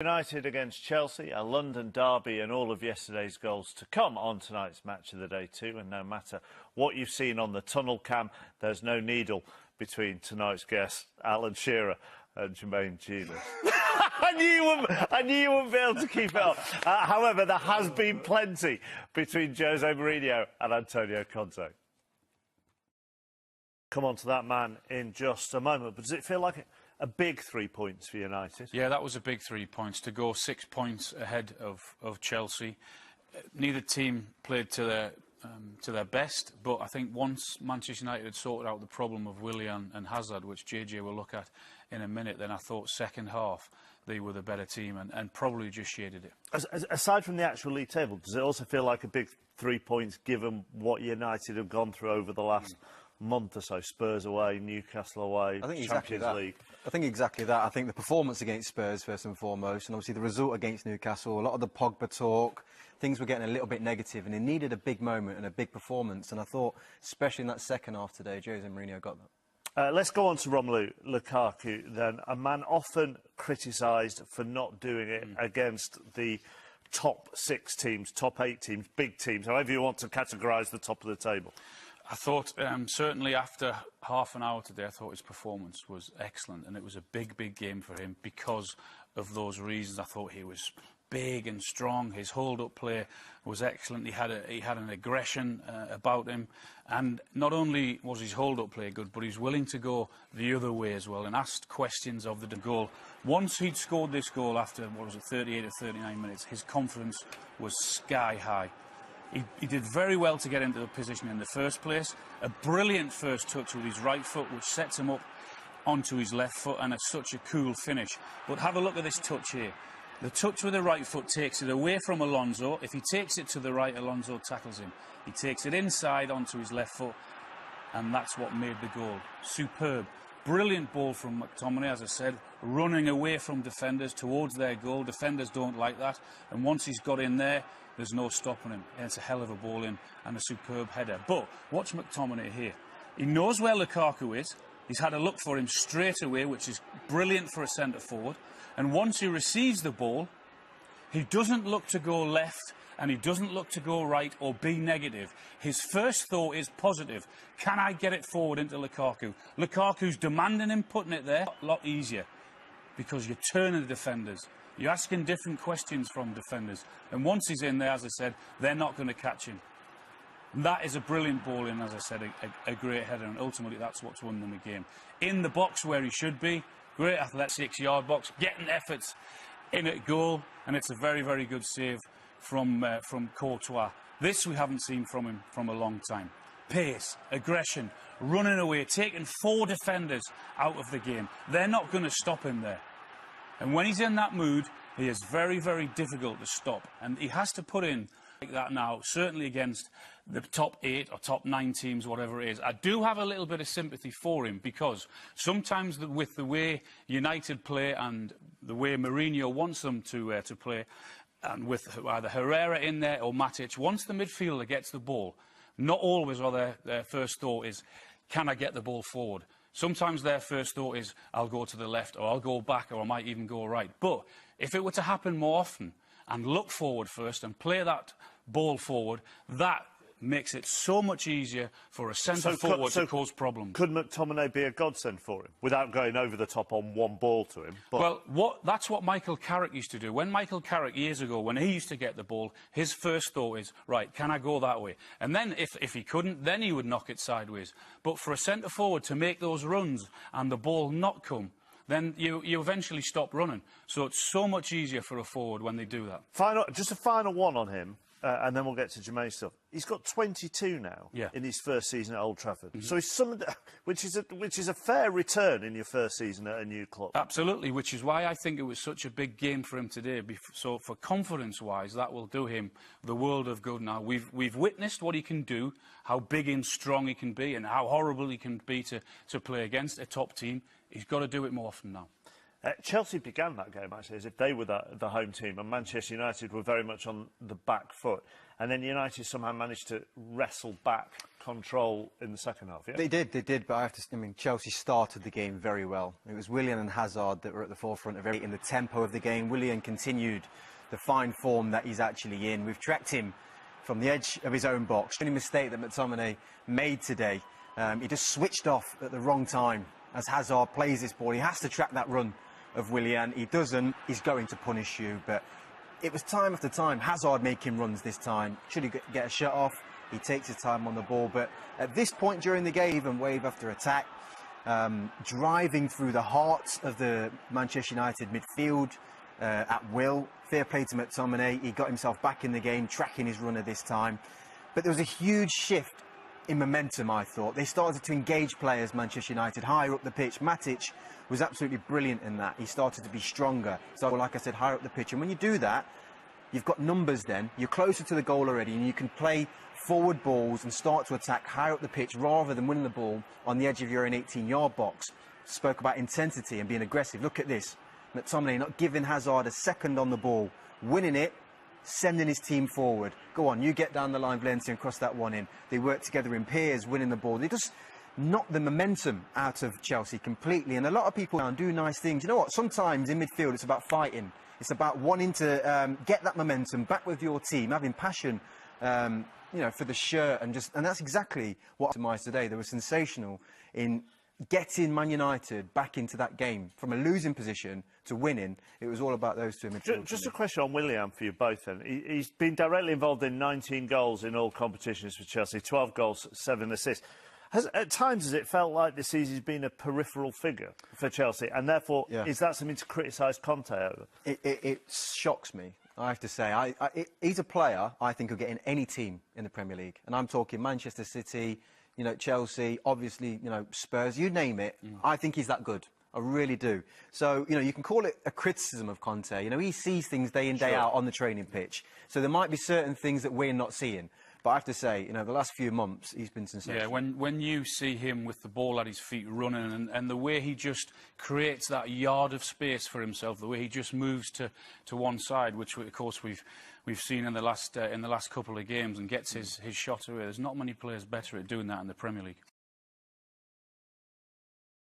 United against Chelsea, a London derby, and all of yesterday's goals to come on tonight's match of the day too. And no matter what you've seen on the tunnel cam, there's no needle between tonight's guests, Alan Shearer and Jermaine Genius. I knew you wouldn't be able to keep it up. However, there has been plenty between Jose Mourinho and Antonio Conte. Come on to that man in just a moment. But does it feel like a big 3 points for United? Yeah, that was a big 3 points. To go 6 points ahead of Chelsea. Neither team played to their best, but I think once Manchester United had sorted out the problem of Willian and Hazard, which JJ will look at in a minute, then I thought second half they were the better team and probably just shaded it. Aside from the actual league table, does it also feel like a big 3 points given what United have gone through over the last month or so? Spurs away, Newcastle away, I think Champions League. I think exactly that. I think the performance against Spurs, first and foremost, and obviously the result against Newcastle, a lot of the Pogba talk, things were getting a little bit negative, and they needed a big moment and a big performance. And I thought, especially in that second half today, Jose Mourinho got that. Let's go on to Romelu Lukaku then. A man often criticised for not doing it against the top 6 teams, top 8 teams, big teams, however you want to categorise the top of the table. I thought, certainly after half an hour today, I thought his performance was excellent, and it was a big, big game for him because of those reasons. I thought he was big and strong. His hold-up play was excellent. He had an aggression about him, and not only was his hold-up play good, but he's willing to go the other way as well and asked questions of the goal. Once he'd scored this goal after, 38 or 39 minutes, his confidence was sky high. He did very well to get into the position in the first place. A brilliant first touch with his right foot, which sets him up onto his left foot, and it's such a cool finish. But have a look at this touch here. The touch with the right foot takes it away from Alonso. If he takes it to the right, Alonso tackles him. He takes it inside onto his left foot, and that's what made the goal. Superb. Brilliant ball from McTominay, as I said, running away from defenders towards their goal. Defenders don't like that, and once he's got in there, there's no stopping him. It's a hell of a ball in and a superb header. But watch McTominay here. He knows where Lukaku is. He's had a look for him straight away, which is brilliant for a centre-forward. And once he receives the ball, he doesn't look to go left and he doesn't look to go right or be negative. His first thought is positive. Can I get it forward into Lukaku? Lukaku's demanding him, putting it there. A lot easier because you're turning the defenders. You're asking different questions from defenders. And once he's in there, as I said, they're not going to catch him. That is a brilliant ball in, as I said, a great header. And ultimately, that's what's won them the game. In the box where he should be, great athletic 6-yard box, getting efforts in at goal. And it's a very, very good save from Courtois. This we haven't seen from him from a long time. Pace, aggression, running away, taking 4 defenders out of the game. They're not going to stop him there. And when he's in that mood, he is very, very difficult to stop. And he has to put in like that now, certainly against the top 8 or top 9 teams, whatever it is. I do have a little bit of sympathy for him because sometimes with the way United play and the way Mourinho wants them to play, and with either Herrera in there or Matic, once the midfielder gets the ball, not always are their first thought is, can I get the ball forward? Sometimes their first thought is, I'll go to the left, or I'll go back, or I might even go right. But if it were to happen more often, and look forward first, and play that ball forward, that makes it so much easier for a centre-forward to cause problems. Could McTominay be a godsend for him, without going over the top on one ball to him? But well, that's what Michael Carrick used to do. When Michael Carrick, years ago, when he used to get the ball, his first thought is, right, can I go that way? And then, if he couldn't, then he would knock it sideways. But for a centre-forward to make those runs and the ball not come, then you eventually stop running. So it's so much easier for a forward when they do that. Just a final one on him. And then we'll get to Jermaine's stuff. He's got 22 now in his first season at Old Trafford. So he's which is a fair return in your first season at a new club. Absolutely, which is why I think it was such a big game for him today. So for confidence-wise, that will do him the world of good now. We've witnessed what he can do, how big and strong he can be, and how horrible he can be to play against a top team. He's got to do it more often now. Chelsea began that game, actually, as if they were the home team, and Manchester United were very much on the back foot. And then United somehow managed to wrestle back control in the second half, yeah? They did, but I mean, Chelsea started the game very well. It was Willian and Hazard that were at the forefront of in the tempo of the game. Willian continued the fine form that he's actually in. We've tracked him from the edge of his own box. The only mistake that McTominay made today, he just switched off at the wrong time as Hazard plays this ball. He has to track that run of Willian. He doesn't, he's going to punish you. But it was time after time. Hazard making runs this time. Should he get a shut off? He takes his time on the ball. But at this point during the game, even wave after attack, driving through the heart of the Manchester United midfield at will. Fair play to McTominay. He got himself back in the game, tracking his runner this time. But there was a huge shift in momentum, I thought. They started to engage players, Manchester United, higher up the pitch. Matic was absolutely brilliant in that. He started to be stronger. So, like I said, higher up the pitch. And when you do that, you've got numbers then. You're closer to the goal already, and you can play forward balls and start to attack higher up the pitch rather than winning the ball on the edge of your own 18-yard box. Spoke about intensity and being aggressive. Look at this. McTominay not giving Hazard a second on the ball, winning it, sending his team forward. Go on, you get down the line, Valencia, and cross that one in. They work together in pairs, winning the ball. They just knock the momentum out of Chelsea completely. And a lot of people now do nice things. You know what? Sometimes in midfield, it's about fighting. It's about wanting to get that momentum back with your team, having passion, you know, for the shirt, and that's exactly what optimised today. They were sensational in getting Man United back into that game from a losing position to winning. It was all about those two in midfield. Just a question on Willian for you both then. He's been directly involved in 19 goals in all competitions for Chelsea, 12 goals, 7 assists. At times has it felt like this season he's been a peripheral figure for Chelsea, and therefore is that something to criticise Conte over? It shocks me, I have to say. He's a player I think will get in any team in the Premier League, and I'm talking Manchester City, you know, Chelsea, obviously, you know, Spurs, you name it. I think he's that good. I really do. So, you know, you can call it a criticism of Conte. You know, he sees things day in, day out on the training pitch. So there might be certain things that we're not seeing. But I have to say, you know, the last few months, he's been sensational. Yeah, when you see him with the ball at his feet running, and the way he just creates that yard of space for himself, the way he just moves to one side, which, of course, we've seen in the last couple of games, and gets his shot away. There's not many players better at doing that in the Premier League.